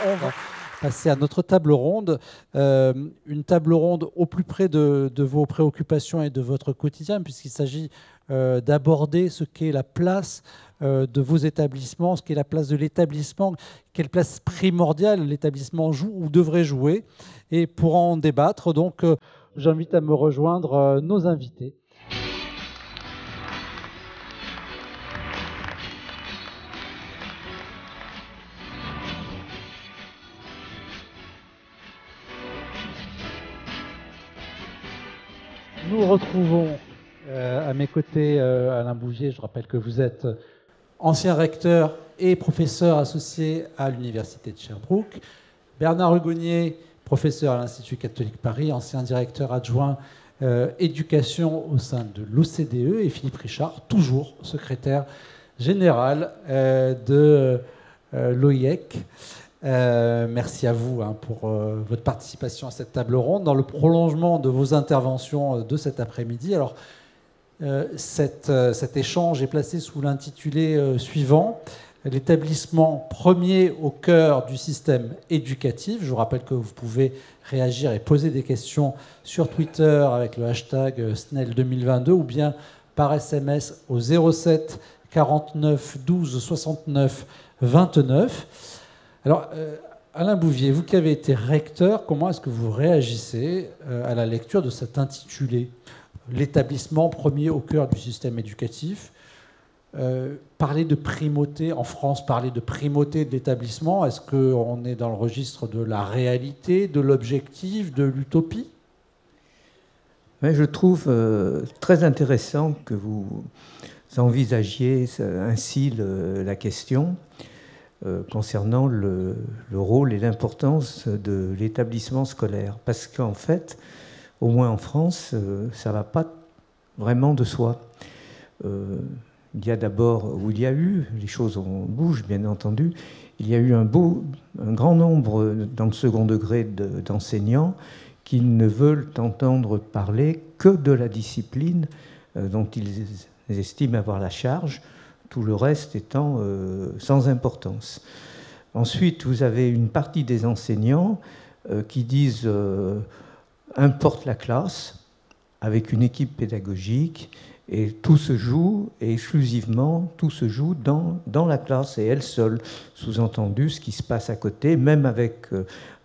On va passer à notre table ronde. Une table ronde au plus près de vos préoccupations et de votre quotidien, puisqu'il s'agit d'aborder ce qu'est la place de vos établissements, ce qu'est la place de l'établissement, quelle place primordiale l'établissement joue ou devrait jouer. Et pour en débattre, donc, j'invite à me rejoindre nos invités. Nous retrouvons à mes côtés Alain Bouvier. Je rappelle que vous êtes ancien recteur et professeur associé à l'Université de Sherbrooke. Bernard Hugonnier, professeur à l'Institut catholique Paris, ancien directeur adjoint éducation au sein de l'OCDE. Et Philippe Richard, toujours secrétaire général de l'OIEC. Merci à vous pour votre participation à cette table ronde. Dans le prolongement de vos interventions de cet après-midi, alors cet échange est placé sous l'intitulé suivant: l'établissement premier au cœur du système éducatif. Je vous rappelle que vous pouvez réagir et poser des questions sur Twitter avec le hashtag SNEL 2022 ou bien par SMS au 07 49 12 69 29. Alors, Alain Bouvier, vous qui avez été recteur, comment est-ce que vous réagissez à la lecture de cet intitulé, l'établissement premier au cœur du système éducatif? Parler de primauté en France, parler de primauté de l'établissement, est-ce qu'on est dans le registre de la réalité, de l'objectif, de l'utopie? Oui, je trouve très intéressant que vous envisagiez ainsi la question concernant le rôle et l'importance de l'établissement scolaire. Parce qu'en fait, au moins en France, ça ne va pas vraiment de soi. Il y a d'abord, où il y a eu, les choses bougent bien entendu, il y a eu un grand nombre dans le second degré d'enseignants qui ne veulent entendre parler que de la discipline dont ils estiment avoir la charge, tout le reste étant sans importance. Ensuite, vous avez une partie des enseignants qui disent importe la classe avec une équipe pédagogique et tout se joue, et exclusivement tout se joue dans la classe et elle seule. Sous-entendu, ce qui se passe à côté, même avec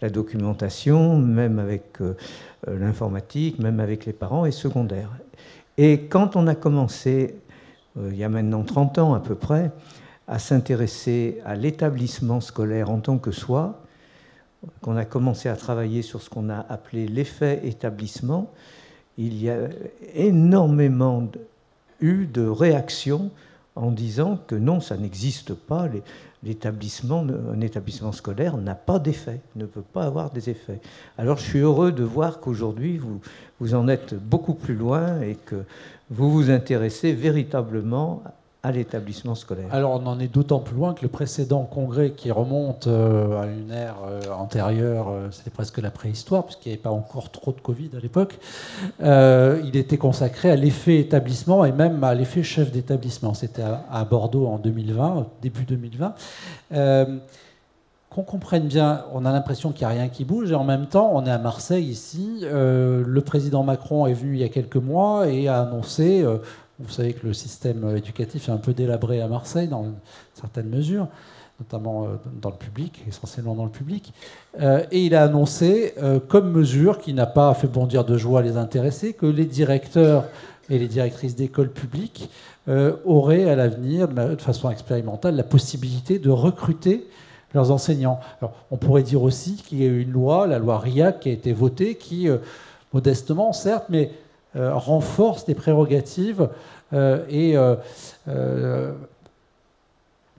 la documentation, même avec l'informatique, même avec les parents, est secondaire. Et quand on a commencé il y a maintenant 30 ans à peu près, à s'intéresser à l'établissement scolaire en tant que soi, qu'on a commencé à travailler sur ce qu'on a appelé l'effet établissement, il y a énormément eu de réactions en disant que non, ça n'existe pas, un établissement scolaire n'a pas d'effet, ne peut pas avoir des effets. Alors je suis heureux de voir qu'aujourd'hui, vous en êtes beaucoup plus loin et que vous vous intéressez véritablement à l'établissement scolaire. Alors on en est d'autant plus loin que le précédent congrès, qui remonte à une ère antérieure, c'était presque la préhistoire, puisqu'il n'y avait pas encore trop de Covid à l'époque, il était consacré à l'effet établissement et même à l'effet chef d'établissement. C'était à Bordeaux en 2020, début 2020. Qu'on comprenne bien, on a l'impression qu'il n'y a rien qui bouge, et en même temps, on est à Marseille ici. Le président Macron est venu il y a quelques mois et a annoncé... Vous savez que le système éducatif est un peu délabré à Marseille dans certaines mesures, notamment dans le public, essentiellement dans le public. Et il a annoncé, comme mesure qui n'a pas fait bondir de joie les intéressés, que les directeurs et les directrices d'écoles publiques auraient à l'avenir, de façon expérimentale, la possibilité de recruter leurs enseignants. Alors, on pourrait dire aussi qu'il y a eu une loi, la loi RIAC, qui a été votée, qui, modestement, certes, mais renforce les prérogatives et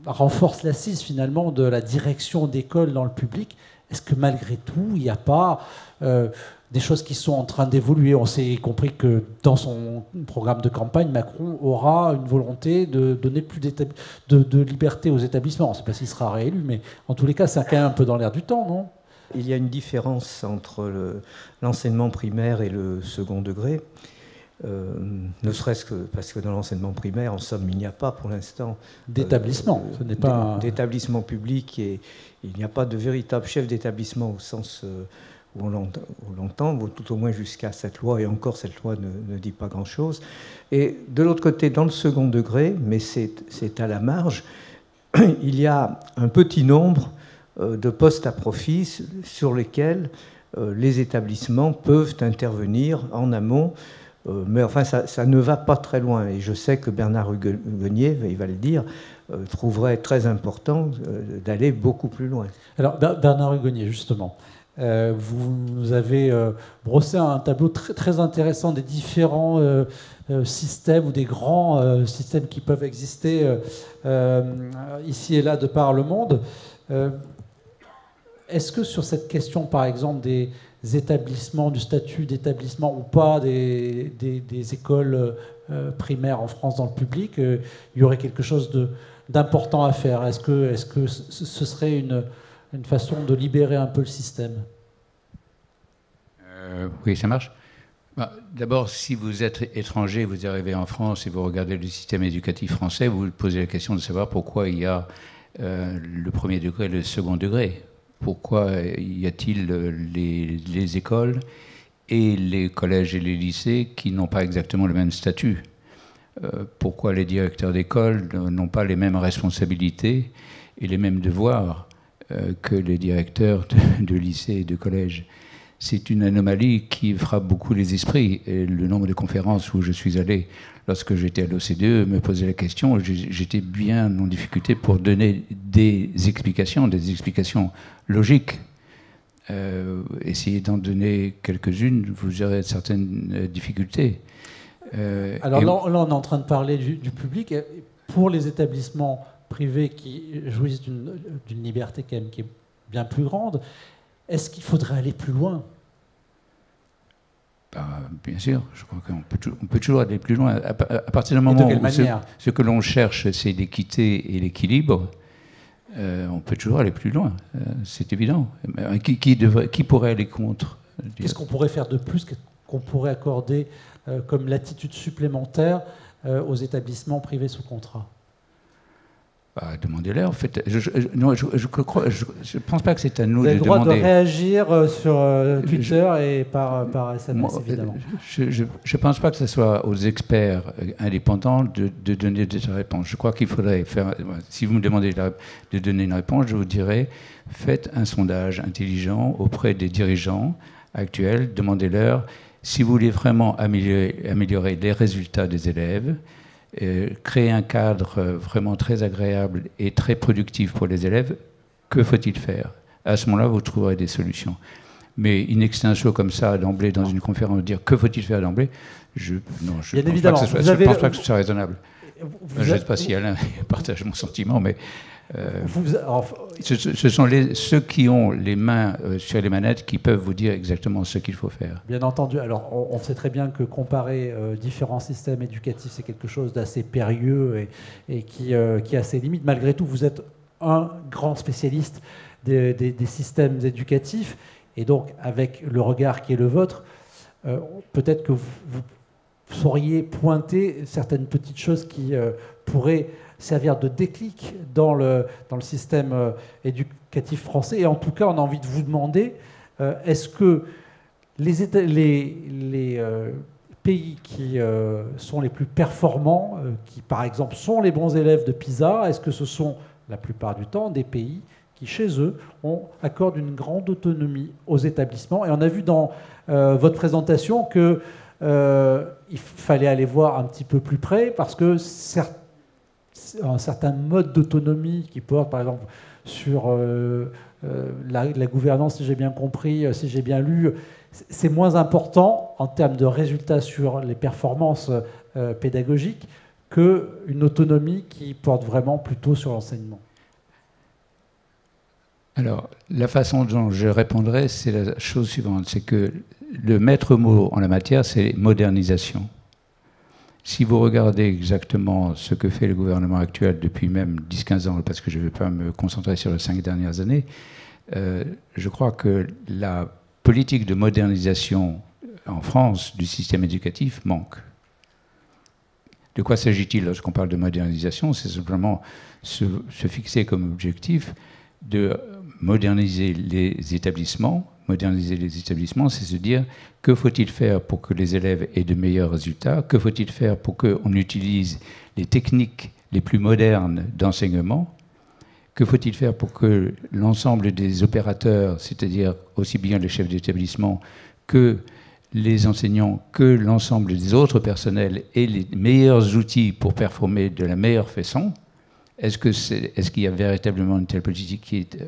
renforce l'assise finalement de la direction d'école dans le public. Est-ce que malgré tout, il n'y a pas des choses qui sont en train d'évoluer? On s'est compris que dans son programme de campagne, Macron aura une volonté de donner plus de liberté aux établissements. On ne sait pas s'il sera réélu, mais en tous les cas, c'est quand même un peu dans l'air du temps, non? Il y a une différence entre l'enseignement primaire et le second degré. ne serait-ce que parce que dans l'enseignement primaire, en somme, il n'y a pas pour l'instant d'établissement. Ce n'est pas d'établissement public, et il n'y a pas de véritable chef d'établissement au sens où on l'entend, tout au moins jusqu'à cette loi, et encore cette loi ne dit pas grand-chose. Et de l'autre côté, dans le second degré, mais c'est à la marge, il y a un petit nombre de postes à profit sur lesquels les établissements peuvent intervenir en amont, mais enfin ça ne va pas très loin. Et je sais que Bernard Hugonnier, il va le dire, trouverait très important d'aller beaucoup plus loin. Alors Bernard Hugonnier, justement, vous nous avez brossé un tableau très, très intéressant des différents systèmes ou des grands systèmes qui peuvent exister ici et là de par le monde. Est-ce que sur cette question, par exemple, des établissements, du statut d'établissement ou pas des écoles primaires en France dans le public, il y aurait quelque chose d'important à faire? Est-ce que ce serait une façon de libérer un peu le système? Oui, ça marche. D'abord, si vous êtes étranger, vous arrivez en France et vous regardez le système éducatif français, vous vous posez la question de savoir pourquoi il y a le premier degré et le second degré. Pourquoi y a-t-il les écoles et les collèges et les lycées qui n'ont pas exactement le même statut? Pourquoi les directeurs d'école n'ont pas les mêmes responsabilités et les mêmes devoirs que les directeurs de lycée et de collège? C'est une anomalie qui frappe beaucoup les esprits. Et le nombre de conférences où je suis allé lorsque j'étais à l'OCDE me posait la question. J'étais bien en difficulté pour donner des explications logiques. Essayez d'en donner quelques-unes, vous aurez certaines difficultés. Alors là, on est en train de parler du public. Pour les établissements privés qui jouissent d'une liberté quand même qui est bien plus grande, est-ce qu'il faudrait aller plus loin? Bien sûr, je crois qu'on peut toujours aller plus loin. À partir du moment où ce que l'on cherche, c'est l'équité et l'équilibre, on peut toujours aller plus loin. C'est évident. Qui pourrait aller contre? Qu'est-ce qu'on pourrait faire de plus? Qu'est-ce qu'on pourrait accorder comme latitude supplémentaire aux établissements privés sous contrat? Demandez-leur. En fait, je ne pense pas que c'est à nous de demander. Vous avez le droit de réagir sur Twitter et par SMS, évidemment. Je ne pense pas que ce soit aux experts indépendants de donner des réponses. Je crois qu'il faudrait faire... Si vous me demandez de donner une réponse, je vous dirais, faites un sondage intelligent auprès des dirigeants actuels. Demandez-leur si vous voulez vraiment améliorer les résultats des élèves, créer un cadre vraiment très agréable et très productif pour les élèves, que faut-il faire? À ce moment-là, vous trouverez des solutions. Mais in extenso comme ça, d'emblée, dans une conférence, dire que faut-il faire d'emblez, je ne pense pas que ce soit raisonnable. Je ne sais pas si Alain partage mon sentiment, mais ce sont ceux qui ont les mains sur les manettes qui peuvent vous dire exactement ce qu'il faut faire. Bien entendu. Alors, on sait très bien que comparer différents systèmes éducatifs, c'est quelque chose d'assez périlleux et qui a ses limites. Malgré tout, vous êtes un grand spécialiste des systèmes éducatifs, et donc, avec le regard qui est le vôtre, peut-être que vous sauriez pointer certaines petites choses qui pourraient servir de déclic dans le système éducatif français. Et en tout cas, on a envie de vous demander, est-ce que les pays qui sont les plus performants, qui par exemple sont les bons élèves de PISA, est-ce que ce sont la plupart du temps des pays qui, chez eux, accordent une grande autonomie aux établissements? Et on a vu dans votre présentation qu'il fallait aller voir un petit peu plus près, parce que un certain mode d'autonomie qui porte, par exemple, sur la gouvernance, si j'ai bien compris, si j'ai bien lu, c'est moins important en termes de résultats sur les performances pédagogiques qu'une autonomie qui porte vraiment plutôt sur l'enseignement. Alors, la façon dont je répondrai, c'est la chose suivante, c'est que le maître mot en la matière, c'est modernisation. Si vous regardez exactement ce que fait le gouvernement actuel depuis même 10-15 ans, parce que je ne vais pas me concentrer sur les 5 dernières années, je crois que la politique de modernisation en France du système éducatif manque. De quoi s'agit-il lorsqu'on parle de modernisation? C'est simplement se fixer comme objectif de moderniser les établissements. Moderniser les établissements, c'est se dire que faut-il faire pour que les élèves aient de meilleurs résultats, que faut-il faire pour qu'on utilise les techniques les plus modernes d'enseignement, que faut-il faire pour que l'ensemble des opérateurs, c'est-à-dire aussi bien les chefs d'établissement que les enseignants, que l'ensemble des autres personnels aient les meilleurs outils pour performer de la meilleure façon. Est-ce qu'il y a véritablement une telle politique qui est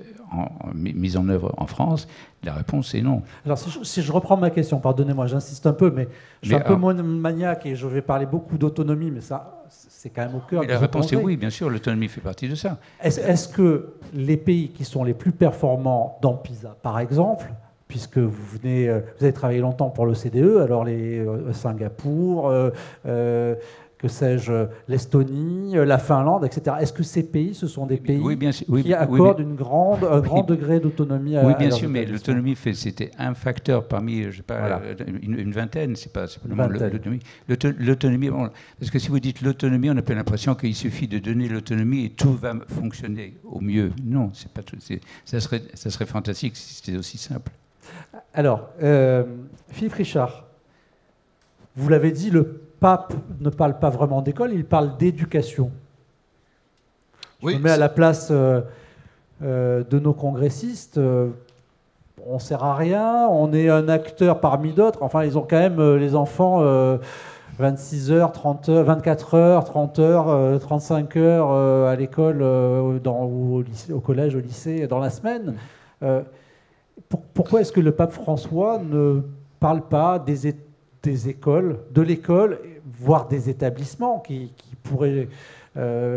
mise en œuvre en France? La réponse est non. Alors si je reprends ma question, pardonnez-moi, j'insiste un peu, mais je suis un peu maniaque et je vais parler beaucoup d'autonomie, mais ça, c'est quand même au cœur. La réponse est oui, bien sûr, l'autonomie fait partie de ça. Est-ce que les pays qui sont les plus performants dans PISA, par exemple, puisque vous avez travaillé longtemps pour l'OCDE, alors les Singapour, que sais-je, l'Estonie, la Finlande, etc. Est-ce que ces pays, ce sont des pays qui accordent un grand degré d'autonomie à Oui, bien leurs sûr, mais établissements? l'autonomie, c'était un facteur parmi, je sais pas, une vingtaine, c'est pas simplement l'autonomie. L'autonomie, bon, parce que si vous dites l'autonomie, on a peu l'impression qu'il suffit de donner l'autonomie et tout va fonctionner au mieux. Non, c'est pas tout. Ça serait fantastique si c'était aussi simple. Alors, Philippe Richard, vous l'avez dit, le pape ne parle pas vraiment d'école, il parle d'éducation. Je me mets à la place de nos congressistes. On ne sert à rien, on est un acteur parmi d'autres. Enfin, ils ont quand même, les enfants, 26 heures, 30 heures, 24 heures, 30 heures, 35 heures à l'école, au collège, au lycée, dans la semaine. Pourquoi est-ce que le pape François ne parle pas des écoles, de l'école, voire des établissements qui pourraient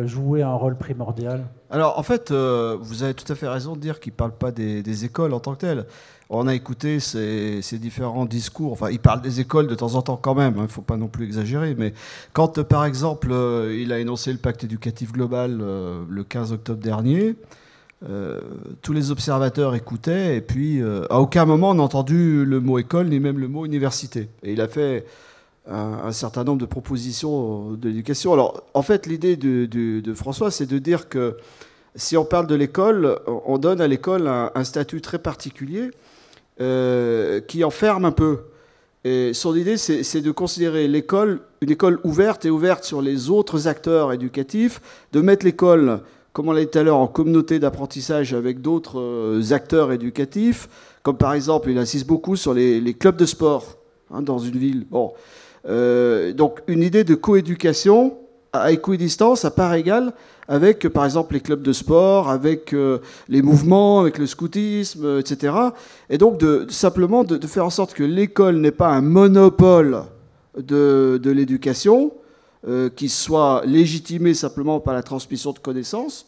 jouer un rôle primordial? Alors, en fait, vous avez tout à fait raison de dire qu'il ne parle pas des écoles en tant que telles. On a écouté ces différents discours. Enfin, il parle des écoles de temps en temps quand même, il ne faut pas non plus exagérer. Mais quand, par exemple, il a énoncé le pacte éducatif global le 15 octobre dernier, tous les observateurs écoutaient et puis à aucun moment on n'a entendu le mot école ni même le mot université. Et il a fait un certain nombre de propositions de l'éducation. Alors en fait l'idée de François, c'est de dire que si on parle de l'école, on donne à l'école un statut très particulier qui enferme un peu. Et son idée, c'est de considérer l'école une école ouverte et ouverte sur les autres acteurs éducatifs, de mettre l'école, comme on l'a dit tout à l'heure, en communauté d'apprentissage avec d'autres acteurs éducatifs, comme par exemple, il insiste beaucoup sur les clubs de sport dans une ville. Bon. Donc une idée de coéducation à équidistance, à part égale, avec par exemple les clubs de sport, avec les mouvements, avec le scoutisme, etc. Et donc simplement de faire en sorte que l'école n'est pas un monopole de l'éducation, qui soit légitimé simplement par la transmission de connaissances,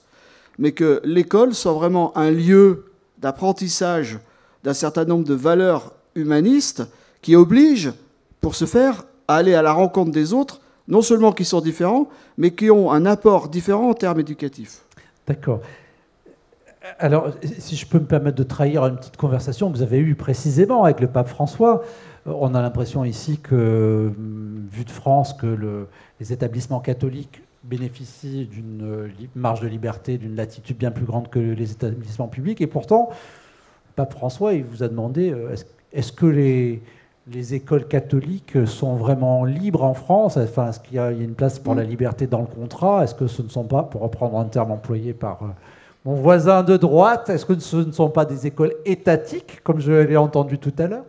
mais que l'école soit vraiment un lieu d'apprentissage d'un certain nombre de valeurs humanistes qui obligent, pour ce faire, à aller à la rencontre des autres, non seulement qui sont différents, mais qui ont un apport différent en termes éducatifs. D'accord. Alors, si je peux me permettre de trahir une petite conversation que vous avez eue précisément avec le pape François, on a l'impression ici que, vu de France, que les établissements catholiques bénéficient d'une marge de liberté, d'une latitude bien plus grande que les établissements publics. Et pourtant, le pape François, il vous a demandé, est-ce que les écoles catholiques sont vraiment libres en France? Enfin, est-ce qu'il y a une place pour la liberté dans le contrat? Est-ce que ce ne sont pas, pour reprendre un terme employé par mon voisin de droite, est-ce que ce ne sont pas des écoles étatiques, comme je l'ai entendu tout à l'heure?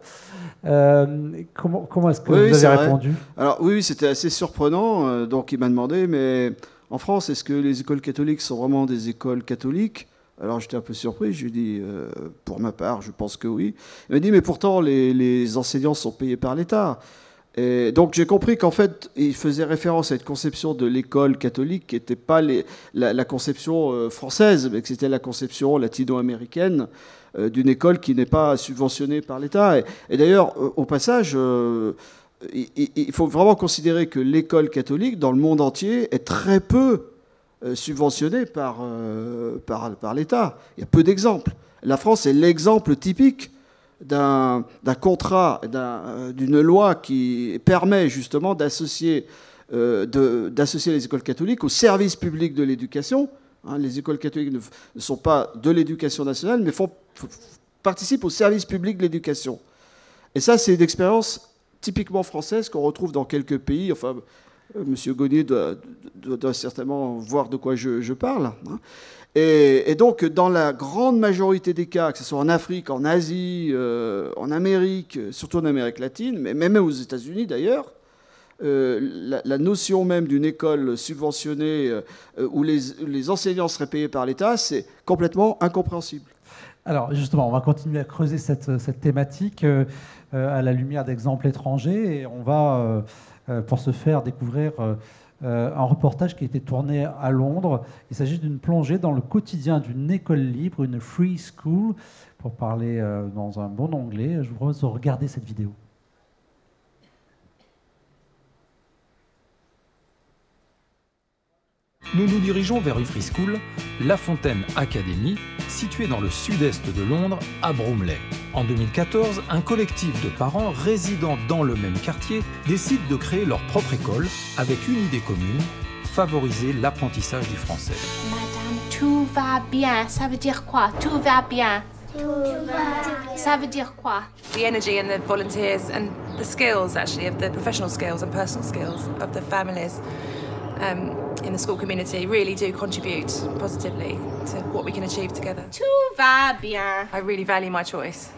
Comment est-ce que vous avez répondu? Alors oui, c'était assez surprenant. Donc il m'a demandé, mais en France, est-ce que les écoles catholiques sont vraiment des écoles catholiques? Alors j'étais un peu surpris, je lui ai dit, pour ma part, je pense que oui. Il m'a dit, mais pourtant les enseignants sont payés par l'État. Et donc j'ai compris qu'en fait, il faisait référence à une conception de l'école catholique qui n'était pas la conception française, mais que c'était la conception latino-américaine d'une école qui n'est pas subventionnée par l'État. Et d'ailleurs, au passage, il faut vraiment considérer que l'école catholique, dans le monde entier, est très peu subventionnée par l'État. Il y a peu d'exemples. La France est l'exemple typique d'un contrat, d'une loi qui permet justement d'associer d'associer les écoles catholiques au service public de l'éducation. Hein, les écoles catholiques ne sont pas de l'éducation nationale, mais participent au service public de l'éducation. Et ça, c'est une expérience typiquement française qu'on retrouve dans quelques pays. Enfin, M. Gonier doit certainement voir de quoi je parle. Hein. Et donc, dans la grande majorité des cas, que ce soit en Afrique, en Asie, en Amérique, surtout en Amérique latine, mais même aux États-Unis d'ailleurs, la notion même d'une école subventionnée où les enseignants seraient payés par l'État, c'est complètement incompréhensible. Alors justement, on va continuer à creuser cette thématique à la lumière d'exemples étrangers, et on va, pour ce faire, découvrir un reportage qui a été tourné à Londres. Il s'agit d'une plongée dans le quotidien d'une école libre, une free school, pour parler dans un bon anglais. Je vous propose de regarder cette vidéo. Nous nous dirigeons vers une free school, La Fontaine Academy, située dans le sud-est de Londres, à Bromley. En 2014, un collectif de parents résidant dans le même quartier décide de créer leur propre école avec une idée commune, favoriser l'apprentissage du français. Madame, tout va bien, ça veut dire quoi? Tout va bien. Ça veut dire quoi? The energy and the volunteers and the skills, actually, of the professional skills and personal skills of the families in the school community really do contribute positively to what we can achieve together. Tout va bien. I really value my choice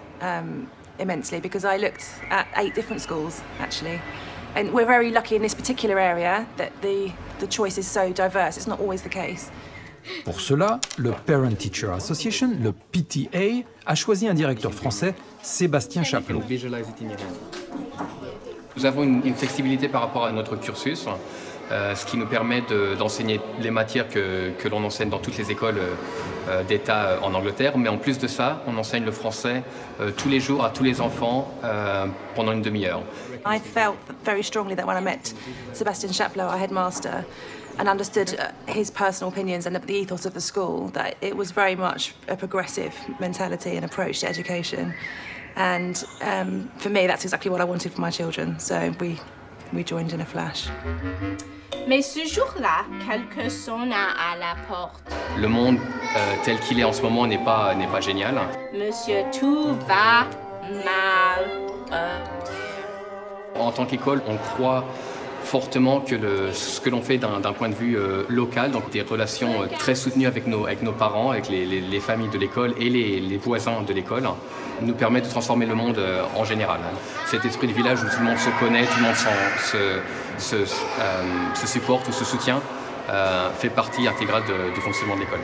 immensely because I looked at 8 different schools, actually. And we're very lucky in this particular area that the choice is so diverse. It's not always the case. Pour cela, le Parent Teacher Association, le PTA, a choisi un directeur français, Sébastien Chaplot. Nous avons une flexibilité par rapport à notre cursus, ce qui nous permet d'enseigner les matières que l'on enseigne dans toutes les écoles d'État en Angleterre. Mais en plus de ça, on enseigne le français tous les jours à tous les enfants pendant une demi-heure. I felt very strongly that when I met Sebastian Chaplot, our headmaster, and understood his personal opinions and the ethos of the school, that it was very much a progressive mentality and approach to education. And for me, that's exactly what I wanted for my children. So we joined in a flash. Mais ce jour-là, quelqu'un sonna à la porte. Le monde tel qu'il est en ce moment n'est pas génial. Monsieur, tout va mal. En tant qu'école, on croit fortement que ce que l'on fait d'un point de vue local, donc des relations très soutenues avec nos parents, avec les familles de l'école et les voisins de l'école, nous permet de transformer le monde en général. Cet esprit de village où tout le monde se connaît, tout le monde se supporte ou se soutient, fait partie intégrale du fonctionnement de l'école.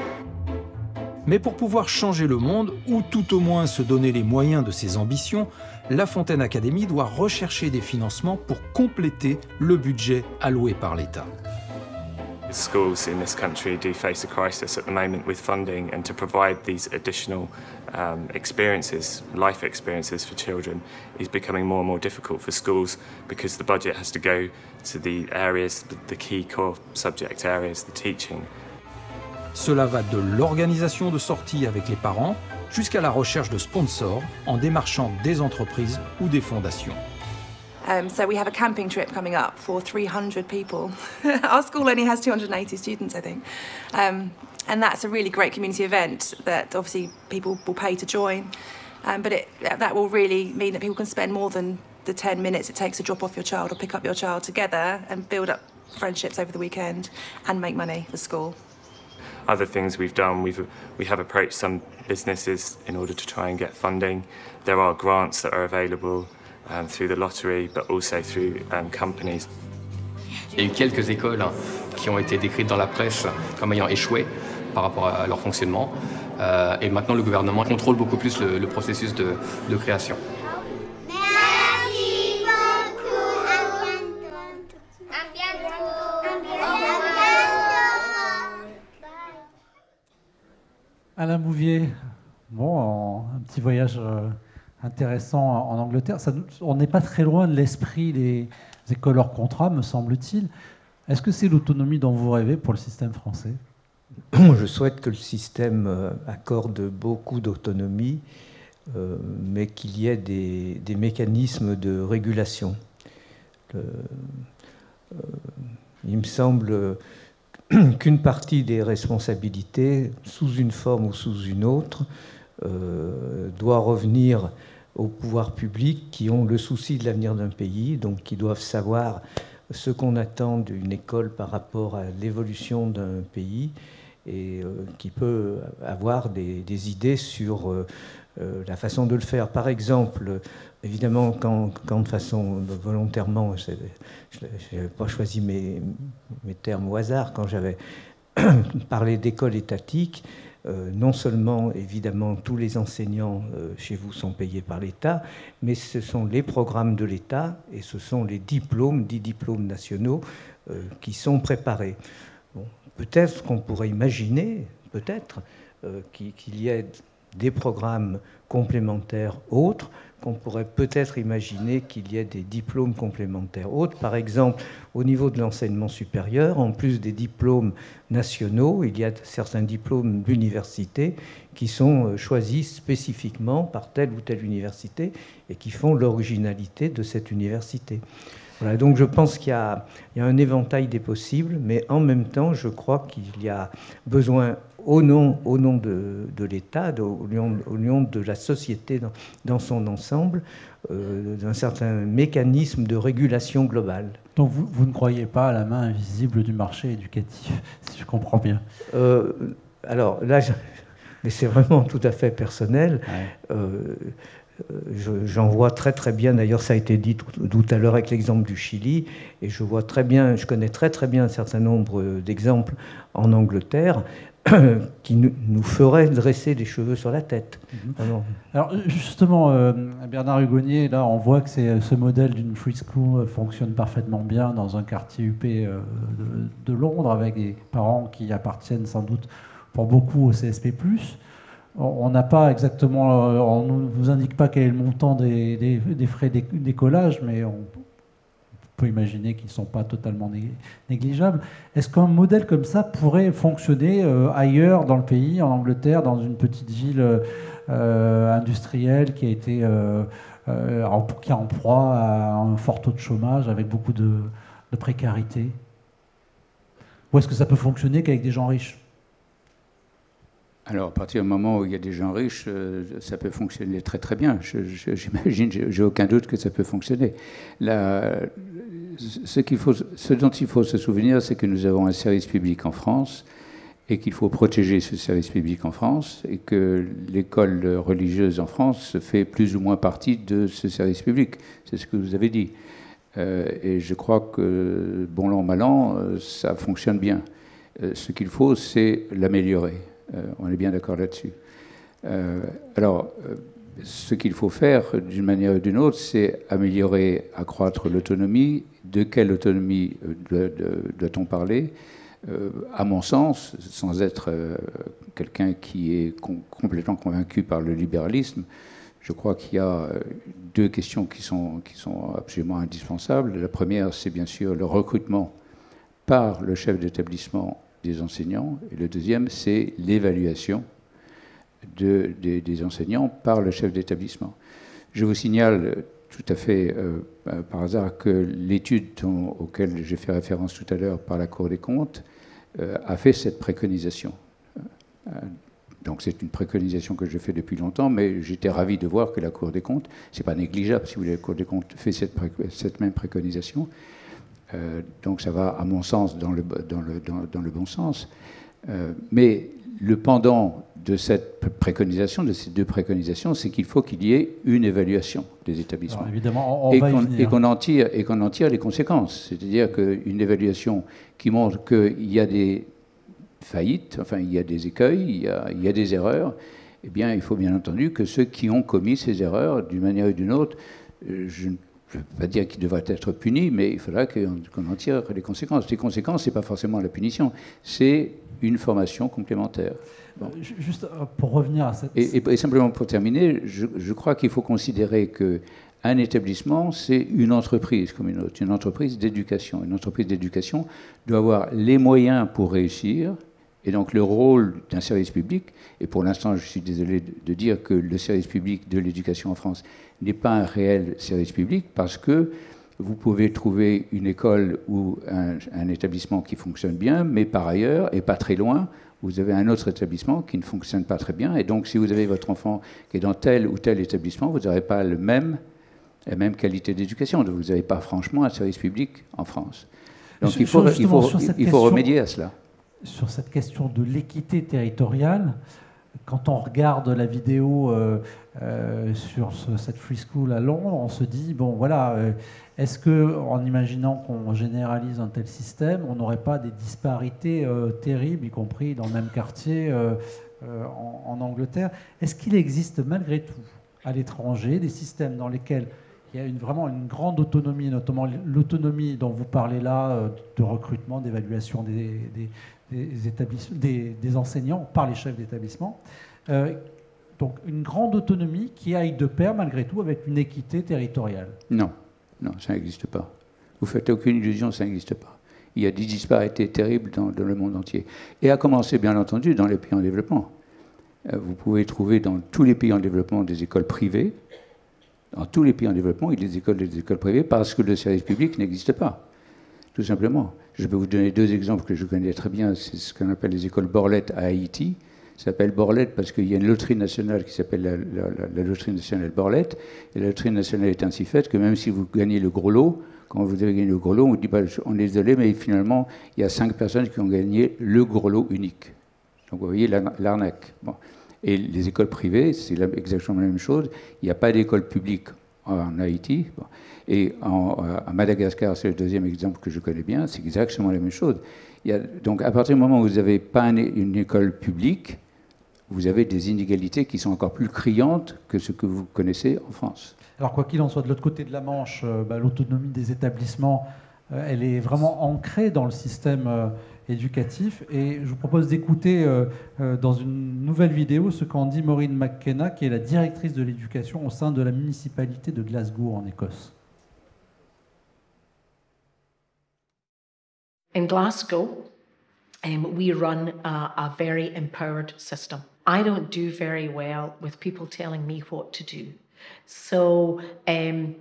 Mais pour pouvoir changer le monde, ou tout au moins se donner les moyens de ses ambitions, La Fontaine Academy doit rechercher des financements pour compléter le budget alloué par l'État. Schools in this country do face a crisis at the moment with funding, and to provide these additional experiences, life experiences for children is becoming more and more difficult for schools because the budget has to go to the areas, the key core subject areas, the teaching. Cela va de l'organisation de sorties avec les parents jusqu'à la recherche de sponsors en démarchant des entreprises ou des fondations. So we have a camping trip coming up for 300 people. Our school only has 280 students, I think. And that's a really great community event that obviously people will pay to join. But that will really mean that people can spend more than the 10 minutes it takes to drop off your child or pick up your child together and build up friendships over the weekend and make money for school. Other things we've done, we have approached some businesses in order to try and get funding. There are grants that are available through the lottery, but also through companies. Il y a eu quelques écoles qui ont été décrites dans la presse comme ayant échoué par rapport à leur fonctionnement. Et maintenant, le gouvernement contrôle beaucoup plus le processus de création. Merci beaucoup. Alain Bouvier, bon, un petit voyage intéressant en Angleterre. On n'est pas très loin de l'esprit des écoles hors contrat, me semble-t-il. Est-ce que c'est l'autonomie dont vous rêvez pour le système français ? Je souhaite que le système accorde beaucoup d'autonomie, mais qu'il y ait des mécanismes de régulation. il me semble qu'une partie des responsabilités, sous une forme ou sous une autre, doit revenir aux pouvoirs publics qui ont le souci de l'avenir d'un pays, donc qui doivent savoir ce qu'on attend d'une école par rapport à l'évolution d'un pays, et qui peut avoir des idées sur la façon de le faire. Par exemple, évidemment, quand de façon volontairement, je n'avais pas choisi mes termes au hasard, quand j'avais parlé d'école étatique, non seulement, évidemment, tous les enseignants chez vous sont payés par l'État, mais ce sont les programmes de l'État et ce sont les diplômes, 10 diplômes nationaux, qui sont préparés. Bon, peut-être qu'on pourrait imaginer, qu'il y ait des programmes complémentaires autres, qu'on pourrait peut-être imaginer qu'il y ait des diplômes complémentaires autres. Par exemple, au niveau de l'enseignement supérieur, en plus des diplômes nationaux, il y a certains diplômes d'université qui sont choisis spécifiquement par telle ou telle université et qui font l'originalité de cette université. Voilà, donc je pense qu'il y a un éventail des possibles, mais en même temps, je crois qu'il y a besoin, au nom de l'État, au nom de la société dans son ensemble, d'un certain mécanisme de régulation globale. Donc vous ne croyez pas à la main invisible du marché éducatif, si je comprends bien. Alors là, mais c'est vraiment tout à fait personnel. Ouais. J'en vois très très bien, d'ailleurs ça a été dit tout à l'heure avec l'exemple du Chili, et je connais très très bien un certain nombre d'exemples en Angleterre qui nous feraient dresser les cheveux sur la tête. Alors justement, Bernard Hugonnier, là on voit que ce modèle d'une free school fonctionne parfaitement bien dans un quartier UP de Londres, avec des parents qui appartiennent sans doute pour beaucoup au CSP+. On n'a pas exactement, on ne vous indique pas quel est le montant des frais d'écolage, mais on peut imaginer qu'ils ne sont pas totalement négligeables. Est-ce qu'un modèle comme ça pourrait fonctionner ailleurs dans le pays, en Angleterre, dans une petite ville industrielle qui a en proie à un fort taux de chômage, avec beaucoup de précarité? Ou est-ce que ça peut fonctionner qu'avec des gens riches? Alors, à partir du moment où il y a des gens riches, ça peut fonctionner très très bien. J'imagine, j'ai aucun doute que ça peut fonctionner. Ce dont il faut se souvenir, c'est que nous avons un service public en France et qu'il faut protéger ce service public en France, et que l'école religieuse en France fait plus ou moins partie de ce service public. C'est ce que vous avez dit. Et je crois que, bon an, mal an, ça fonctionne bien. Ce qu'il faut, c'est l'améliorer. On est bien d'accord là-dessus. Alors, ce qu'il faut faire d'une manière ou d'une autre, c'est améliorer, accroître l'autonomie. De quelle autonomie doit-on parler? À mon sens, sans être quelqu'un qui est complètement convaincu par le libéralisme, je crois qu'il y a deux questions qui sont absolument indispensables. La première, c'est bien sûr le recrutement par le chef d'établissement des enseignants, et le deuxième, c'est l'évaluation des enseignants par le chef d'établissement. Je vous signale tout à fait par hasard que l'étude auquel j'ai fait référence tout à l'heure par la Cour des comptes a fait cette préconisation. Donc c'est une préconisation que je fais depuis longtemps, mais j'étais ravi de voir que la Cour des comptes, c'est pas négligeable si vous voulez, la Cour des comptes fait cette même préconisation. Donc ça va, à mon sens, dans le bon sens. Mais le pendant de cette préconisation, de ces deux préconisations, c'est qu'il faut qu'il y ait une évaluation des établissements. Alors, évidemment, et qu'on en tire les conséquences. C'est-à-dire qu'une évaluation qui montre qu'il y a des faillites, enfin il y a des écueils, il y a des erreurs, eh bien il faut bien entendu que ceux qui ont commis ces erreurs, d'une manière ou d'une autre, je ne veux pas dire qu'ils devraient être punis, mais il faudra qu'on en tire les conséquences. Les conséquences, ce n'est pas forcément la punition, c'est une formation complémentaire. Bon. Juste pour revenir à cette... Et simplement pour terminer, je crois qu'il faut considérer qu'un établissement, c'est une entreprise comme une autre, une entreprise d'éducation. Une entreprise d'éducation doit avoir les moyens pour réussir, et donc le rôle d'un service public, et pour l'instant je suis désolé de dire que le service public de l'éducation en France n'est pas un réel service public, parce que Vous pouvez trouver une école ou un établissement qui fonctionne bien, mais par ailleurs, et pas très loin, vous avez un autre établissement qui ne fonctionne pas très bien. Et donc, si vous avez votre enfant qui est dans tel ou tel établissement, vous n'aurez pas la même qualité d'éducation. Donc, vous n'avez pas franchement un service public en France. Donc, il faut remédier à cela. Sur cette question de l'équité territoriale, quand on regarde la vidéo sur cette free school à Londres, on se dit, bon voilà, est-ce qu'en imaginant qu'on généralise un tel système, on n'aurait pas des disparités terribles, y compris dans le même quartier en Angleterre? Est-ce qu'il existe malgré tout à l'étranger des systèmes dans lesquels il y a vraiment une grande autonomie, notamment l'autonomie dont vous parlez là, de recrutement, d'évaluation des enseignants par les chefs d'établissement. Donc une grande autonomie qui aille de pair malgré tout avec une équité territoriale. Non, ça n'existe pas. Vous ne faites aucune illusion, ça n'existe pas. Il y a des disparités terribles dans le monde entier. Et à commencer bien entendu dans les pays en développement. Vous pouvez trouver dans tous les pays en développement des écoles privées. Dans tous les pays en développement, il y a des écoles privées parce que le service public n'existe pas. Tout simplement. Je peux vous donner deux exemples que je connais très bien. C'est ce qu'on appelle les écoles Borlett à Haïti. Ça s'appelle Borlett parce qu'il y a une loterie nationale qui s'appelle la loterie nationale Borlett. Et la loterie nationale est ainsi faite que même si vous gagnez le gros lot, quand vous avez gagné le gros lot, on vous dit on est désolé, mais finalement, il y a 5 personnes qui ont gagné le gros lot unique. Donc vous voyez l'arnaque. Bon. Et les écoles privées, c'est exactement la même chose. Il n'y a pas d'école publique en Haïti. Bon. Et à Madagascar, c'est le deuxième exemple que je connais bien, c'est exactement la même chose. Donc à partir du moment où vous n'avez pas une école publique, vous avez des inégalités qui sont encore plus criantes que ce que vous connaissez en France. Alors quoi qu'il en soit, de l'autre côté de la Manche, l'autonomie des établissements, elle est vraiment ancrée dans le système éducatif. Et je vous propose d'écouter dans une nouvelle vidéo ce qu'en dit Maureen McKenna, qui est la directrice de l'éducation au sein de la municipalité de Glasgow en Écosse. In Glasgow, we run a very empowered system. I don't do very well with people telling me what to do. So I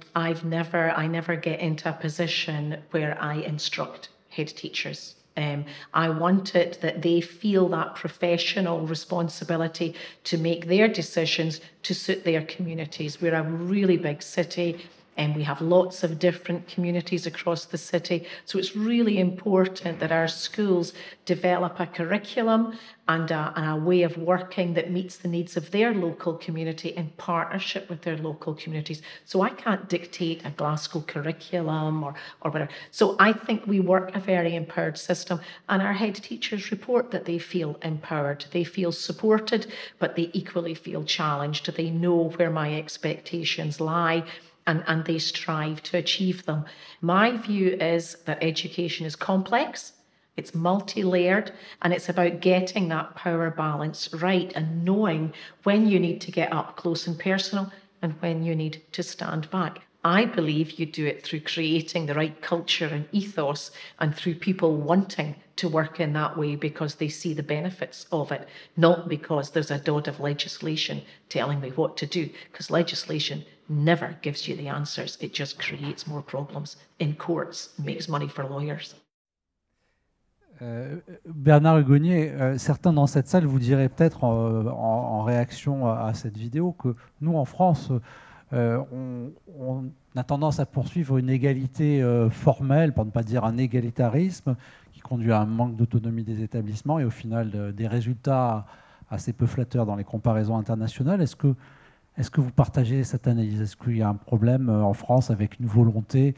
never get into a position where I instruct head teachers. I want it that they feel that professional responsibility to make their decisions to suit their communities. We're a really big city, and we have lots of different communities across the city. So it's really important that our schools develop a curriculum and a way of working that meets the needs of their local community in partnership with their local communities. So I can't dictate a Glasgow curriculum or whatever. So I think we work a very empowered system, and our head teachers report that they feel empowered. They feel supported, but they equally feel challenged. They know where my expectations lie, and they strive to achieve them. My view is that education is complex, it's multi-layered, and it's about getting that power balance right and knowing when you need to get up close and personal and when you need to stand back. I believe you do it through creating the right culture and ethos and through people wanting to work in that way because they see the benefits of it, not because there's a dot of legislation telling me what to do, because legislation never gives you the answers. It just creates more problems in courts, makes money for lawyers. Bernard Hugonier, certains dans cette salle vous diraient peut-être en réaction à cette vidéo que nous, en France, on a tendance à poursuivre une égalité formelle, pour ne pas dire un égalitarisme, qui conduit à un manque d'autonomie des établissements et au final des résultats assez peu flatteurs dans les comparaisons internationales. Est-ce que vous partagez cette analyse? Est-ce qu'il y a un problème en France avec une volonté,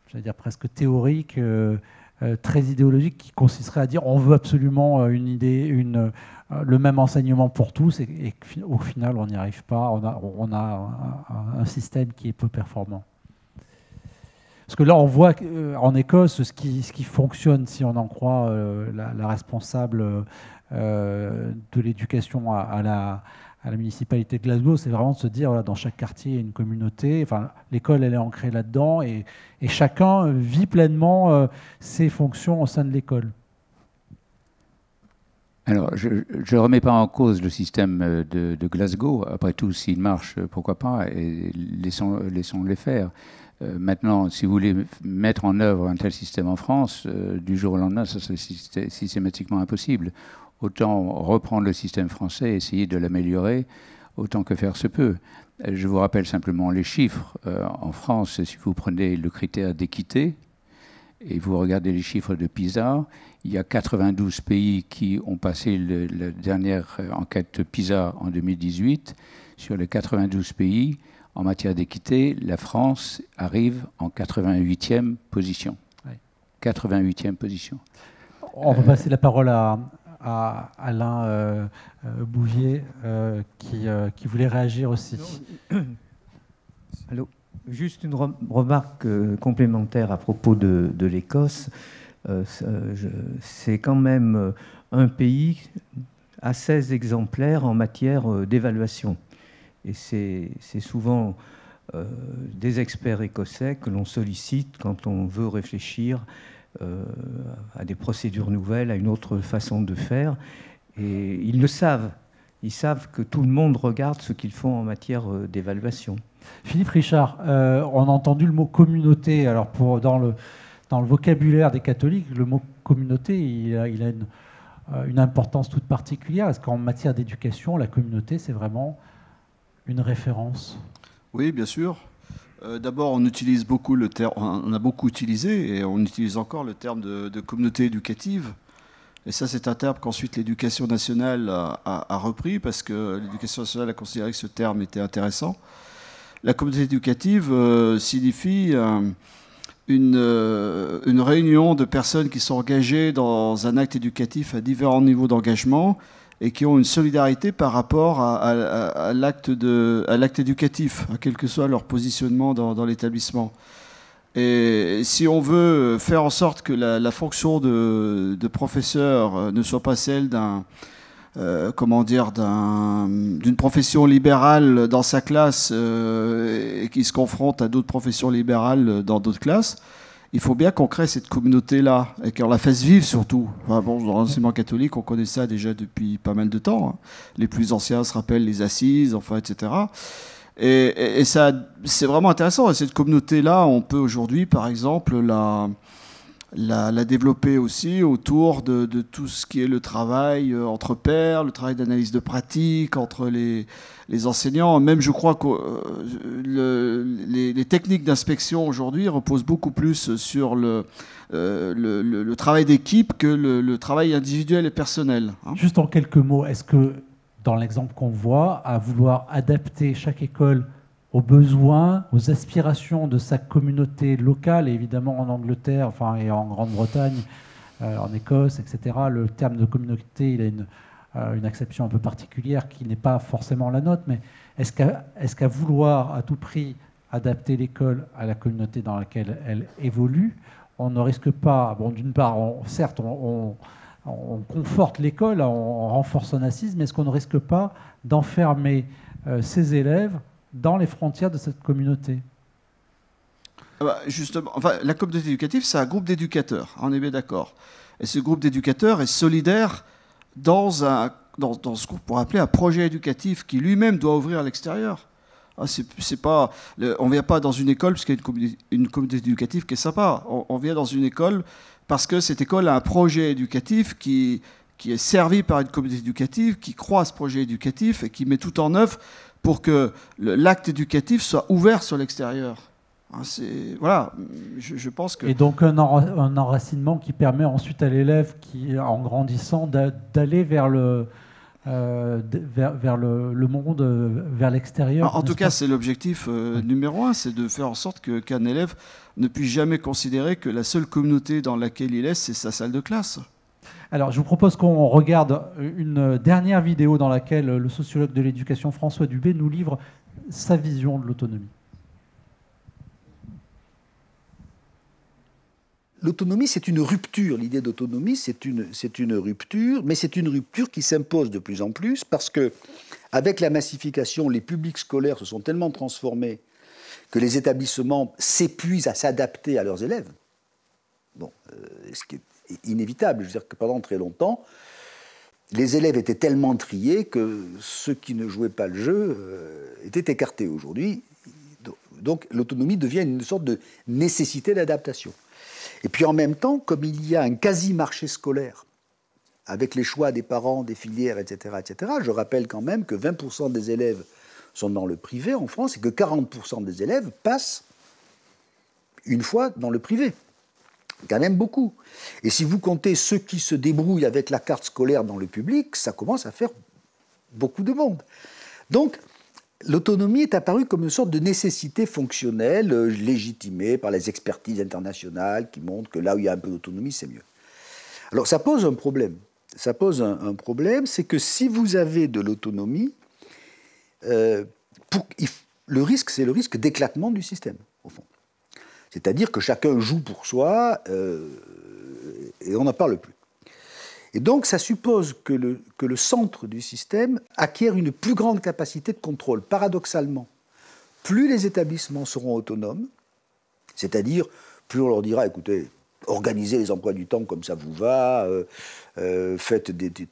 j'allais dire presque théorique, très idéologique, qui consisterait à dire on veut absolument le même enseignement pour tous et au final on n'y arrive pas, on a un système qui est peu performant? Parce que là on voit en Écosse ce qui fonctionne, si on en croit la responsable de l'éducation à la municipalité de Glasgow, c'est vraiment de se dire, voilà, dans chaque quartier, il y a une communauté, enfin, l'école, elle est ancrée là-dedans, et chacun vit pleinement ses fonctions au sein de l'école. Alors, je ne remets pas en cause le système de Glasgow. Après tout, s'il marche, pourquoi pas, et laissons-les faire. Maintenant, si vous voulez mettre en œuvre un tel système en France, du jour au lendemain, ça c'est systématiquement impossible. Autant reprendre le système français et essayer de l'améliorer autant que faire se peut. Je vous rappelle simplement les chiffres. En France, si vous prenez le critère d'équité et vous regardez les chiffres de PISA, il y a 92 pays qui ont passé la dernière enquête PISA en 2018. Sur les 92 pays, en matière d'équité, la France arrive en 88e position. Oui. 88e position. On va passer la parole à Alain Bouvier qui voulait réagir aussi. Allô. Juste une remarque complémentaire à propos de l'Écosse. C'est quand même un pays à 16 exemplaires en matière d'évaluation. Et c'est souvent des experts écossais que l'on sollicite quand on veut réfléchir à des procédures nouvelles, à une autre façon de faire. Et ils le savent. Ils savent que tout le monde regarde ce qu'ils font en matière d'évaluation. Philippe Richard, on a entendu le mot communauté. Alors dans le vocabulaire des catholiques, le mot communauté, il a une importance toute particulière. Est-ce qu'en matière d'éducation, la communauté, c'est vraiment une référence? Oui, bien sûr. D'abord, on utilise beaucoup le terme, on a beaucoup utilisé et on utilise encore le terme de communauté éducative. Et ça, c'est un terme qu'ensuite l'éducation nationale a repris parce que l'éducation nationale a considéré que ce terme était intéressant. La communauté éducative signifie une réunion de personnes qui sont engagées dans un acte éducatif à différents niveaux d'engagement et qui ont une solidarité par rapport à l'acte éducatif, quel que soit leur positionnement dans l'établissement. Et si on veut faire en sorte que la fonction de professeur ne soit pas celle d'une profession libérale dans sa classe et qui se confronte à d'autres professions libérales dans d'autres classes, il faut bien qu'on crée cette communauté-là et qu'on la fasse vivre surtout. Enfin, bon, dans l'enseignement catholique, on connaît ça déjà depuis pas mal de temps. Hein. Les plus anciens se rappellent les assises, enfin, etc. Et ça, c'est vraiment intéressant. Et cette communauté-là, on peut aujourd'hui, par exemple, la développer aussi autour de tout ce qui est le travail entre pairs, le travail d'analyse de pratique entre les enseignants. Même, je crois que les techniques d'inspection aujourd'hui reposent beaucoup plus sur le travail d'équipe que le travail individuel et personnel. Hein. Juste en quelques mots, est-ce que, dans l'exemple qu'on voit, à vouloir adapter chaque école aux besoins, aux aspirations de sa communauté locale, et évidemment en Angleterre, enfin, et en Grande-Bretagne, en Écosse, etc., le terme de communauté, il a une acception un peu particulière qui n'est pas forcément la nôtre, mais est-ce qu'à vouloir à tout prix adapter l'école à la communauté dans laquelle elle évolue, on ne risque pas, bon, d'une part, certes, on conforte l'école, on renforce son assise, mais est-ce qu'on ne risque pas d'enfermer ses élèves dans les frontières de cette communauté? Justement, enfin, la communauté éducative, c'est un groupe d'éducateurs, on est bien d'accord. Et ce groupe d'éducateurs est solidaire dans ce qu'on pourrait appeler un projet éducatif qui lui-même doit ouvrir à l'extérieur. On ne vient pas dans une école parce qu'il y a une communauté éducative qui est sympa. On vient dans une école parce que cette école a un projet éducatif qui est servi par une communauté éducative, qui croit à ce projet éducatif et qui met tout en œuvre pour que l'acte éducatif soit ouvert sur l'extérieur. Voilà, je pense que... Et donc un enracinement qui permet ensuite à l'élève, en grandissant, d'aller vers le monde, vers l'extérieur. En tout cas, c'est l'objectif numéro 1, c'est de faire en sorte qu'un élève ne puisse jamais considérer que la seule communauté dans laquelle il est, c'est sa salle de classe. Alors, je vous propose qu'on regarde une dernière vidéo dans laquelle le sociologue de l'éducation François Dubé nous livre sa vision de l'autonomie. L'autonomie, c'est une rupture. L'idée d'autonomie, c'est une rupture, mais c'est une rupture qui s'impose de plus en plus parce que, avec la massification, les publics scolaires se sont tellement transformés que les établissements s'épuisent à s'adapter à leurs élèves. Bon, ce qui est inévitable. Je veux dire que pendant très longtemps, les élèves étaient tellement triés que ceux qui ne jouaient pas le jeu étaient écartés. Aujourd'hui, donc l'autonomie devient une sorte de nécessité d'adaptation. Et puis en même temps, comme il y a un quasi-marché scolaire, avec les choix des parents, des filières, etc., je rappelle quand même que 20% des élèves sont dans le privé en France et que 40% des élèves passent une fois dans le privé. Quand même beaucoup. Et si vous comptez ceux qui se débrouillent avec la carte scolaire dans le public, ça commence à faire beaucoup de monde. Donc, l'autonomie est apparue comme une sorte de nécessité fonctionnelle, légitimée par les expertises internationales qui montrent que là où il y a un peu d'autonomie, c'est mieux. Alors, ça pose un problème. Ça pose un problème, c'est que si vous avez de l'autonomie, le risque, c'est le risque d'éclatement du système, au fond. C'est-à-dire que chacun joue pour soi et on n'en parle plus. Et donc, ça suppose que le centre du système acquiert une plus grande capacité de contrôle. Paradoxalement, plus les établissements seront autonomes, c'est-à-dire plus on leur dira, écoutez, organisez les emplois du temps comme ça vous va, faites des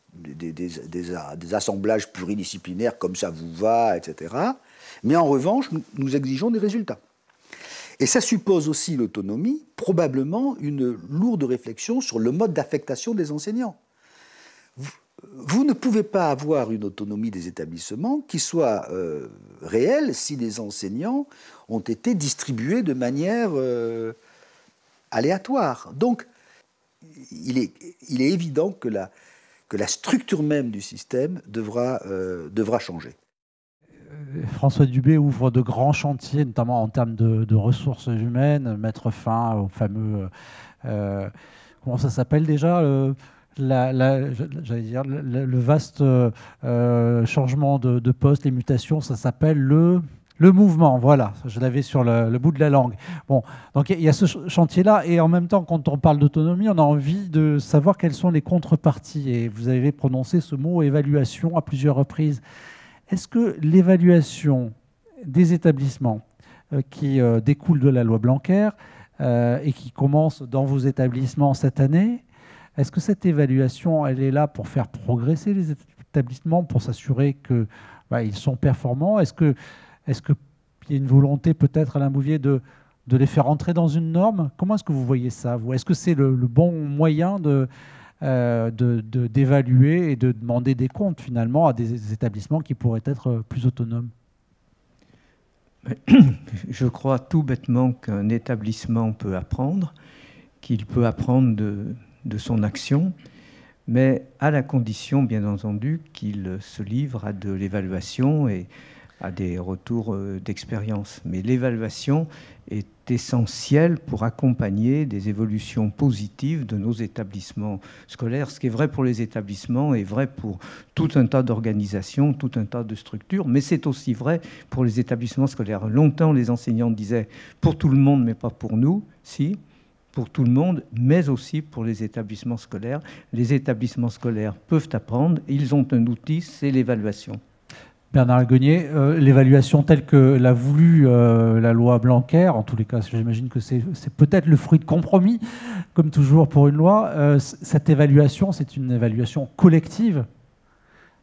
assemblages pluridisciplinaires comme ça vous va, etc. Mais en revanche, nous exigeons des résultats. Et ça suppose aussi l'autonomie, probablement une lourde réflexion sur le mode d'affectation des enseignants. Vous ne pouvez pas avoir une autonomie des établissements qui soit réelle si les enseignants ont été distribués de manière aléatoire. Donc, il est évident que la structure même du système devra changer. François Dubé ouvre de grands chantiers, notamment en termes de ressources humaines, mettre fin au fameux... comment ça s'appelle déjà j'allais dire, le vaste changement de poste, les mutations, ça s'appelle le mouvement, voilà, je l'avais sur le bout de la langue. Bon, donc il y a ce chantier-là, et en même temps, quand on parle d'autonomie, on a envie de savoir quelles sont les contreparties. Et vous avez prononcé ce mot évaluation à plusieurs reprises. Est-ce que l'évaluation des établissements qui découle de la loi Blanquer et qui commence dans vos établissements cette année, est-ce que cette évaluation, elle est là pour faire progresser les établissements, pour s'assurer qu'ils sont performants? Est-ce qu'il y a une volonté peut-être, Alain Bouvier, de les faire entrer dans une norme? Comment est-ce que vous voyez ça, vous? Est-ce que c'est le bon moyen d'évaluer et de demander des comptes finalement à des établissements qui pourraient être plus autonomes? Je crois tout bêtement qu'un établissement peut apprendre, qu'il peut apprendre de son action, mais à la condition, bien entendu, qu'il se livre à de l'évaluation et à des retours d'expérience. Mais l'évaluation est essentielle pour accompagner des évolutions positives de nos établissements scolaires. Ce qui est vrai pour les établissements est vrai pour tout un tas d'organisations, tout un tas de structures, mais c'est aussi vrai pour les établissements scolaires. Longtemps, les enseignants disaient « pour tout le monde, mais pas pour nous ». Si, pour tout le monde, mais aussi pour les établissements scolaires. Les établissements scolaires peuvent apprendre, ils ont un outil, c'est l'évaluation. Bernard Hugonier, l'évaluation telle que l'a voulu la loi Blanquer, en tous les cas, j'imagine que c'est peut-être le fruit de compromis, comme toujours pour une loi. Cette évaluation, c'est une évaluation collective.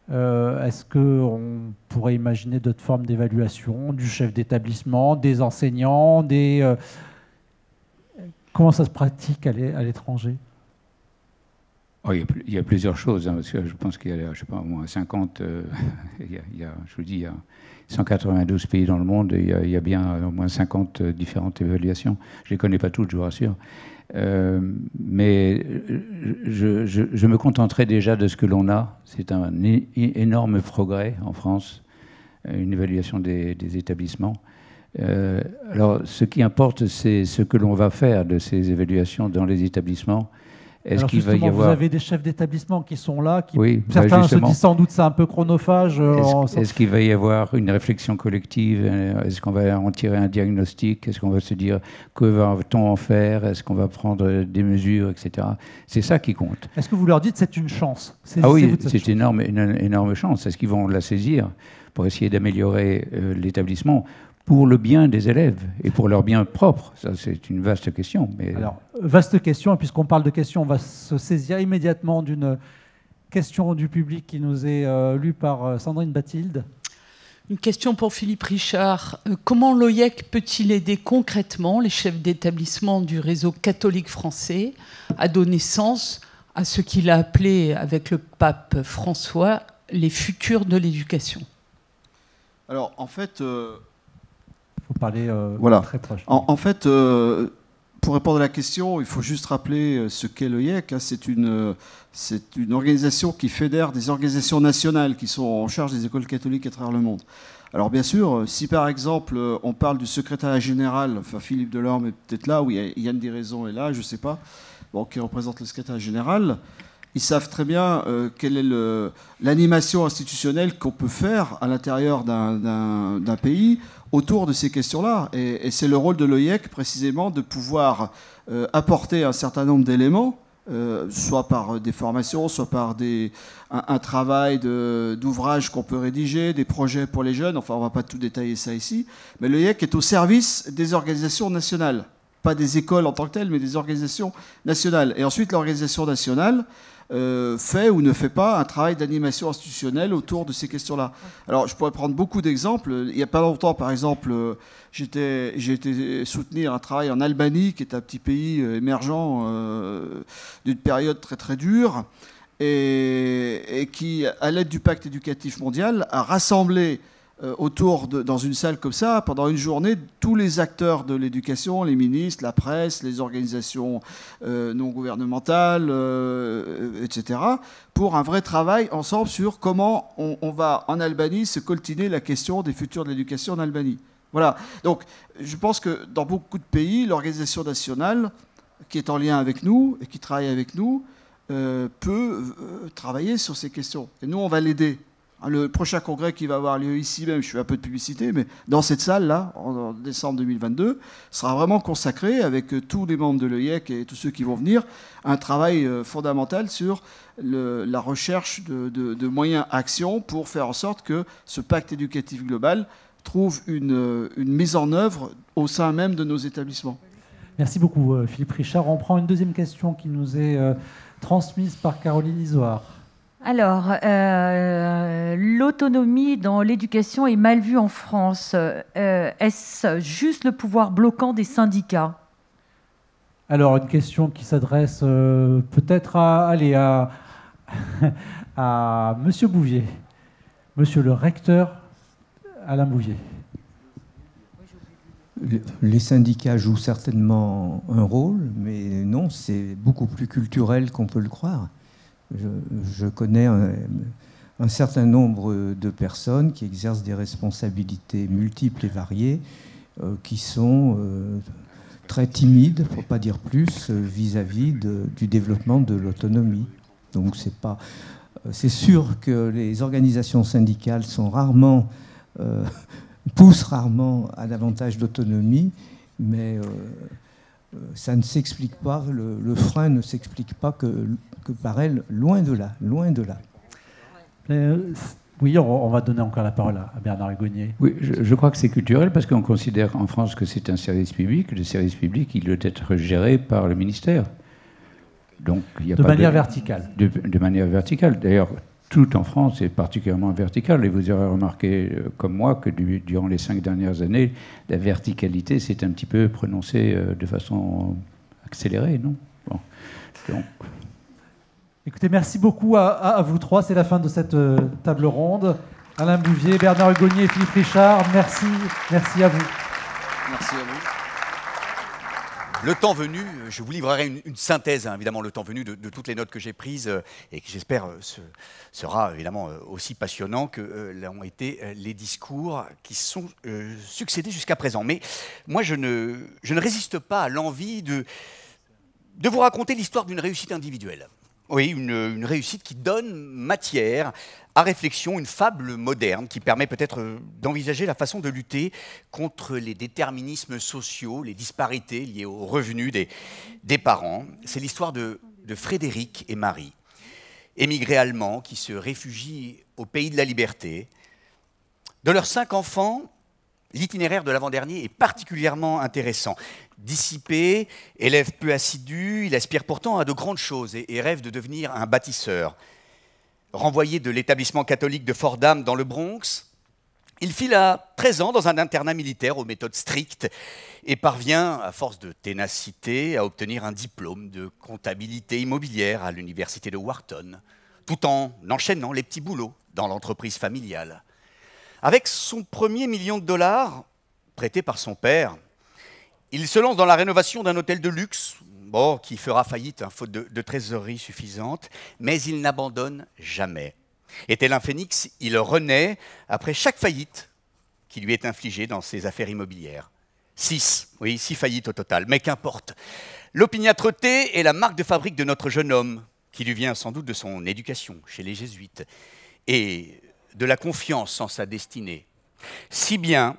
Est-ce qu'on pourrait imaginer d'autres formes d'évaluation, du chef d'établissement, des enseignants, comment ça se pratique à l'étranger? Oh, il y a plusieurs choses, hein, parce que je pense qu'il y a, je sais pas, au moins 50, je vous dis, il y a 192 pays dans le monde, et il y a bien au moins 50 différentes évaluations. Je ne les connais pas toutes, je vous rassure. Mais je me contenterai déjà de ce que l'on a. C'est un énorme progrès en France, une évaluation des établissements. Alors, ce qui importe, c'est ce que l'on va faire de ces évaluations dans les établissements. Alors justement, vous avez des chefs d'établissement qui sont là, oui, certains se disent sans doute c'est un peu chronophage. Est-ce qu'il va y avoir une réflexion collective? Est-ce qu'on va en tirer un diagnostic? Est-ce qu'on va se dire que va-t-on en faire? Est-ce qu'on va prendre des mesures, etc. C'est ça qui compte. Est-ce que vous leur dites c'est une chance? Ah oui, c'est une énorme chance. Est-ce qu'ils vont la saisir pour essayer d'améliorer l'établissement pour le bien des élèves et pour leur bien propre? Ça, c'est une vaste question. Mais... Alors, vaste question, et puisqu'on parle de questions, on va se saisir immédiatement d'une question du public qui nous est lue par Sandrine Bathilde. Une question pour Philippe Richard. Comment l'OIEC peut-il aider concrètement les chefs d'établissement du réseau catholique français à donner sens à ce qu'il a appelé, avec le pape François, les futurs de l'éducation? Alors, en fait... Il faut parler voilà. très proche. En fait, pour répondre à la question, il faut juste rappeler ce qu'est l'OIEC. C'est une organisation qui fédère des organisations nationales qui sont en charge des écoles catholiques à travers le monde. Alors bien sûr, si par exemple on parle du secrétariat général, enfin Philippe Delorme est peut-être là, oui, Yann Diraison est là, je ne sais pas, bon, qui représente le secrétariat général, ils savent très bien quelle est l'animation institutionnelle qu'on peut faire à l'intérieur d'un pays autour de ces questions-là. Et c'est le rôle de l'OIEC, précisément, de pouvoir apporter un certain nombre d'éléments, soit par des formations, soit par un travail d'ouvrage qu'on peut rédiger, des projets pour les jeunes. Enfin, on ne va pas tout détailler ça ici. Mais l'OIEC est au service des organisations nationales. Pas des écoles en tant que telles, mais des organisations nationales. Et ensuite, l'organisation nationale fait ou ne fait pas un travail d'animation institutionnelle autour de ces questions-là. Alors, je pourrais prendre beaucoup d'exemples. Il n'y a pas longtemps, par exemple, j'ai été soutenir un travail en Albanie, qui est un petit pays émergent d'une période très très dure, et qui, à l'aide du Pacte éducatif mondial, a rassemblé dans une salle comme ça, pendant une journée, tous les acteurs de l'éducation, les ministres, la presse, les organisations non gouvernementales, etc., pour un vrai travail ensemble sur comment on va, en Albanie, se coltiner la question des futurs de l'éducation en Albanie. Voilà. Donc, je pense que dans beaucoup de pays, l'organisation nationale, qui est en lien avec nous et qui travaille avec nous, peut travailler sur ces questions. Et nous, on va l'aider. Le prochain congrès qui va avoir lieu ici même, je fais un peu de publicité, mais dans cette salle-là, en décembre 2022, sera vraiment consacré, avec tous les membres de l'OIEC et tous ceux qui vont venir, un travail fondamental sur la recherche de moyens actions pour faire en sorte que ce pacte éducatif global trouve une mise en œuvre au sein même de nos établissements. Merci beaucoup, Philippe Richard. On prend une deuxième question qui nous est transmise par Caroline Isoard. Alors, l'autonomie dans l'éducation est mal vue en France. Est-ce juste le pouvoir bloquant des syndicats? Alors, une question qui s'adresse peut-être à Monsieur Bouvier. Monsieur le recteur Alain Bouvier. Les syndicats jouent certainement un rôle, mais non, c'est beaucoup plus culturel qu'on peut le croire. Je connais un certain nombre de personnes qui exercent des responsabilités multiples et variées, qui sont très timides, pour ne pas dire plus, vis-à-vis du développement de l'autonomie. Donc c'est sûr que les organisations syndicales sont poussent rarement à davantage d'autonomie, mais ça ne s'explique pas, le frein ne s'explique pas que par elles, loin de là, loin de là. Oui, on va donner encore la parole à Bernard Hugonier. Oui, je crois que c'est culturel parce qu'on considère en France que c'est un service public. Le service public, il doit être géré par le ministère. Donc, il y a de manière verticale. De manière verticale. D'ailleurs, tout en France est particulièrement vertical. Et vous aurez remarqué, comme moi, que durant les 5 dernières années, la verticalité s'est un petit peu prononcée de façon accélérée, non? Bon. Donc... Écoutez, merci beaucoup à vous trois. C'est la fin de cette table ronde. Alain Bouvier, Bernard Hugonier et Philippe Richard, merci à vous. Merci à vous. Le temps venu, je vous livrerai une synthèse, évidemment, le temps venu de toutes les notes que j'ai prises et qui, j'espère, sera évidemment aussi passionnant que l'ont été les discours qui sont succédés jusqu'à présent. Mais moi, je ne résiste pas à l'envie de vous raconter l'histoire d'une réussite individuelle. Oui, une réussite qui donne matière à réflexion, une fable moderne qui permet peut-être d'envisager la façon de lutter contre les déterminismes sociaux, les disparités liées aux revenus des parents. C'est l'histoire de Frédéric et Marie, émigrés allemands qui se réfugient au pays de la liberté. De leurs 5 enfants, l'itinéraire de l'avant-dernier est particulièrement intéressant. Dissipé, élève peu assidu, il aspire pourtant à de grandes choses et rêve de devenir un bâtisseur. renvoyé de l'établissement catholique de Fordham dans le Bronx, il file à 13 ans dans un internat militaire aux méthodes strictes et parvient, à force de ténacité, à obtenir un diplôme de comptabilité immobilière à l'université de Wharton, tout en enchaînant les petits boulots dans l'entreprise familiale. Avec son premier $1 million, prêté par son père, il se lance dans la rénovation d'un hôtel de luxe, qui fera faillite, faute de trésorerie suffisante, mais il n'abandonne jamais. Et tel un phénix, il renaît après chaque faillite qui lui est infligée dans ses affaires immobilières. 6 faillites au total, mais qu'importe. L'opiniâtreté est la marque de fabrique de notre jeune homme, qui lui vient sans doute de son éducation chez les jésuites, et de la confiance en sa destinée. Si bien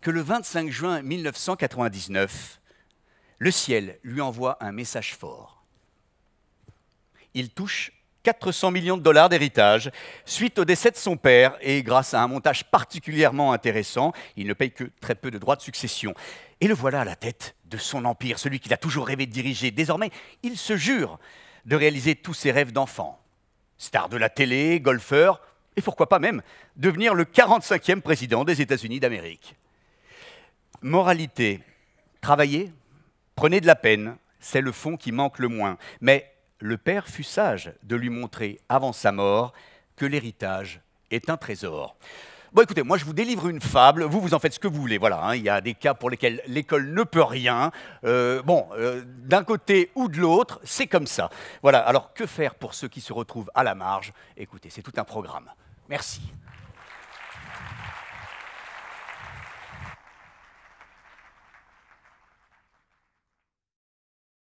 que le 25 juin 1999, le ciel lui envoie un message fort. Il touche $400 millions d'héritage suite au décès de son père et grâce à un montage particulièrement intéressant, il ne paye que très peu de droits de succession. Et le voilà à la tête de son empire, celui qu'il a toujours rêvé de diriger. Désormais, il se jure de réaliser tous ses rêves d'enfant. Star de la télé, golfeur, et pourquoi pas même devenir le 45e président des États-Unis d'Amérique. Moralité, travaillez, prenez de la peine, c'est le fond qui manque le moins. Mais le père fut sage de lui montrer avant sa mort que l'héritage est un trésor. Bon, écoutez, moi je vous délivre une fable, vous en faites ce que vous voulez, voilà, il y a des cas pour lesquels l'école ne peut rien, d'un côté ou de l'autre, c'est comme ça. Voilà, alors que faire pour ceux qui se retrouvent à la marge? Écoutez, c'est tout un programme. Merci.